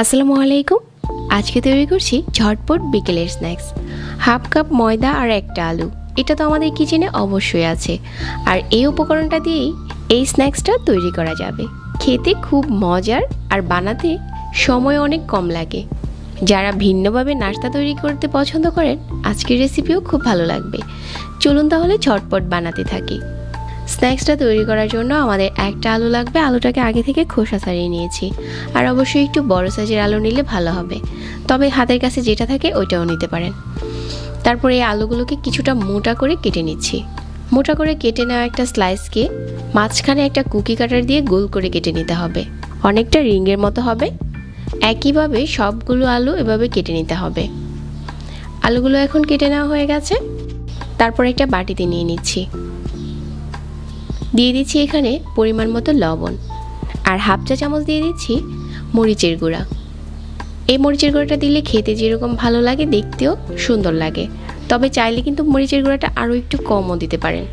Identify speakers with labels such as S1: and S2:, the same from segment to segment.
S1: আসসালামু আলাইকুম। আজকে তৈরি করছি ঝটপট বিকেলের স্ন্যাক্স। হাফ কাপ ময়দা আর একটা আলু, এটা তো আমাদের কিচেনে অবশ্যই আছে। আর এই উপকরণটা দিয়েই এই স্ন্যাক্সটা তৈরি করা যাবে। খেতে খুব মজার আর বানাতে সময় অনেক কম লাগে। যারা ভিন্নভাবে নাস্তা তৈরি করতে পছন্দ করেন, আজকের রেসিপিও খুব ভালো লাগবে। চলুন তাহলে ঝটপট বানাতে থাকি। স্ন্যাক্সটা তৈরি করার জন্য আমাদের একটা আলু লাগবে। আলুটাকে আগে থেকে খোসা ছাড়িয়ে নিয়েছি। আর অবশ্যই একটু বড় সাইজের আলু নিলে ভালো হবে, তবে হাতের কাছে যেটা থাকে ওইটাও নিতে পারেন। তারপরে এই আলুগুলোকে কিছুটা মোটা করে কেটে নিচ্ছি। মোটা করে কেটে নেওয়া একটা স্লাইসকে মাঝখানে একটা কুকি কাটার দিয়ে গোল করে কেটে নিতে হবে, অনেকটা রিংয়ের মতো হবে। একইভাবে সবগুলো আলু এভাবে কেটে নিতে হবে। আলুগুলো এখন কেটে নেওয়া হয়ে গেছে। তারপর একটা বাটিতে নিয়ে নিচ্ছি। দিয়ে দিচ্ছি এখানে পরিমাণ মতো লবণ, আর হাফ চা চামচ দিয়ে দিচ্ছি মরিচের গুঁড়া। এই মরিচের গুঁড়াটা দিলে খেতে যেরকম ভালো লাগে, দেখতেও সুন্দর লাগে। তবে চাইলে কিন্তু মরিচের গুঁড়াটা আরও একটু কমও দিতে পারেন।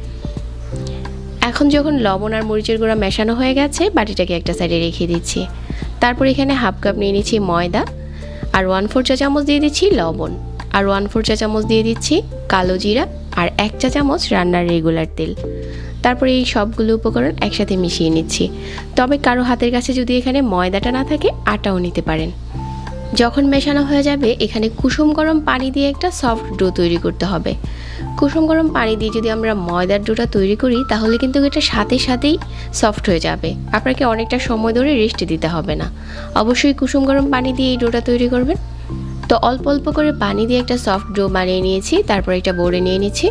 S1: এখন যখন লবণ আর মরিচের গুঁড়া মেশানো হয়ে গেছে, বাটিটাকে একটা সাইডে রেখে দিচ্ছি। তারপর এখানে হাফ কাপ নিয়ে নিচ্ছি ময়দা, আর 1/4 চা চামচ দিয়ে দিচ্ছি লবণ, আর 1/4 চা চামচ দিয়ে দিচ্ছি কালো জিরা, আর 1 চা চামচ রান্নার রেগুলার তেল। তারপরে এই সবগুলো উপকরণ একসাথে মিশিয়ে নিচ্ছি। তবে কারো হাতের কাছে যদি এখানে ময়দাটা না থাকে, আটাও নিতে পারেন। যখন মেশানো হয়ে যাবে, এখানে কুসুম গরম পানি দিয়ে একটা সফট ডো তৈরি করতে হবে। কুসুম গরম পানি দিয়ে যদি আমরা ময়দার ডোটা তৈরি করি, তাহলে কিন্তু এটা সাথেই সফট হয়ে যাবে। আপনাকে অনেকটা সময় ধরে রেস্ট দিতে হবে না। অবশ্যই কুসুম গরম পানি দিয়ে এই ডোটা তৈরি করবেন। তো অল্প অল্প করে পানি দিয়ে একটা সফট ডো বানিয়ে নিয়েছি। তারপর একটা বোর্ডে নিয়ে নিচ্ছি।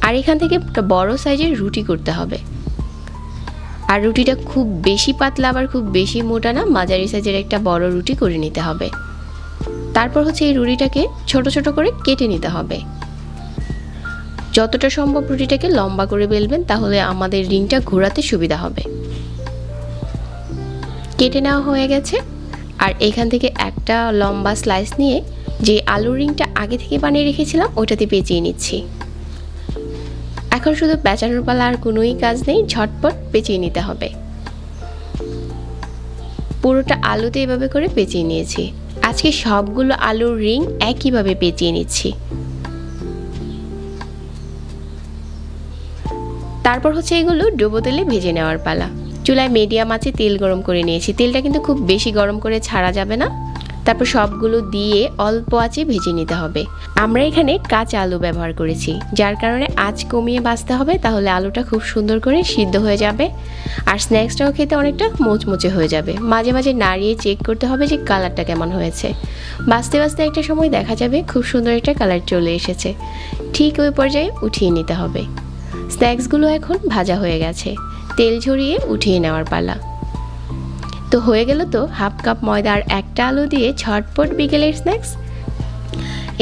S1: আর এখান থেকে একটা বড় সাইজের রুটি করতে হবে। আর রুটিটা খুব বেশি পাতলা আবার খুব বেশি মোটা না, মাঝারি সাইজের একটা বড় রুটি করে নিতে হবে। তারপর এই রুটিটাকে ছোট ছোট করে কেটে নিতে হবে। যতটা সম্ভব রুটিটাকে লম্বা করে বেলবেন, তাহলে আমাদের রিংটা ঘোরাতে সুবিধা হবে। কেটে নেওয়া হয়ে গেছে। আর এখান থেকে একটা লম্বা স্লাইস নিয়ে যে আলুর রিংটা আগে থেকে বানিয়ে রেখেছিলাম, ওটাতে পেঁচিয়ে নিচ্ছি। এখন শুধু পেঁচানোর পালা, আর কোনোই কাজ নেই, ঝটপট পেঁচিয়ে নিতে হবে। পুরোটা আলুতে এভাবে করে পেঁচিয়ে নিয়েছি। আজকে সবগুলো আলুর রিং একইভাবে পেঁচিয়ে নিচ্ছি। তারপর এগুলো ডুবো তেলে ভেজে নেওয়ার পালা। চুলায় মিডিয়াম আঁচে তেল গরম করে নিয়েছি। তেলটা কিন্তু খুব বেশি গরম করে ছাড়া যাবে না। তারপর সবগুলো দিয়ে অল্প আঁচে ভেজে নিতে হবে। আমরা এখানে কাঁচা আলু ব্যবহার করেছি, যার কারণে আঁচ কমিয়ে ভাজতে হবে, তাহলে আলুটা খুব সুন্দর করে সিদ্ধ হয়ে যাবে। আর স্ন্যাক্সটাও খেতে অনেকটা মুচমুচে হয়ে যাবে। মাঝে মাঝে নাড়িয়ে চেক করতে হবে যে কালারটা কেমন হয়েছে। ভাজতে ভাজতে একটা সময় দেখা যাবে খুব সুন্দর একটা কালার চলে এসেছে। ঠিক ওই পর্যায়ে উঠিয়ে নিতে হবে। স্ন্যাক্সগুলো এখন ভাজা হয়ে গেছে। তেল ঝরিয়ে উঠিয়ে নেওয়ার পালা। তো হয়ে গেল তো হাফ কাপ ময়দা আর একটা আলু দিয়ে ঝটপট বিকেলের স্ন্যাক্স।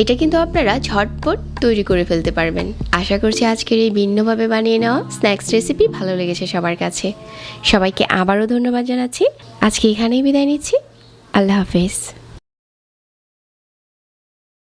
S1: এটা কিন্তু আপনারা ঝটপট তৈরি করে ফেলতে পারবেন। আশা করছি আজকের এই ভিন্নভাবে বানিয়ে নেওয়া স্ন্যাক্স রেসিপি ভালো লেগেছে সবার কাছে। সবাইকে আবারও ধন্যবাদ জানাচ্ছি। আজকে এখানেই বিদায় নিচ্ছি। আল্লাহ হাফেজ।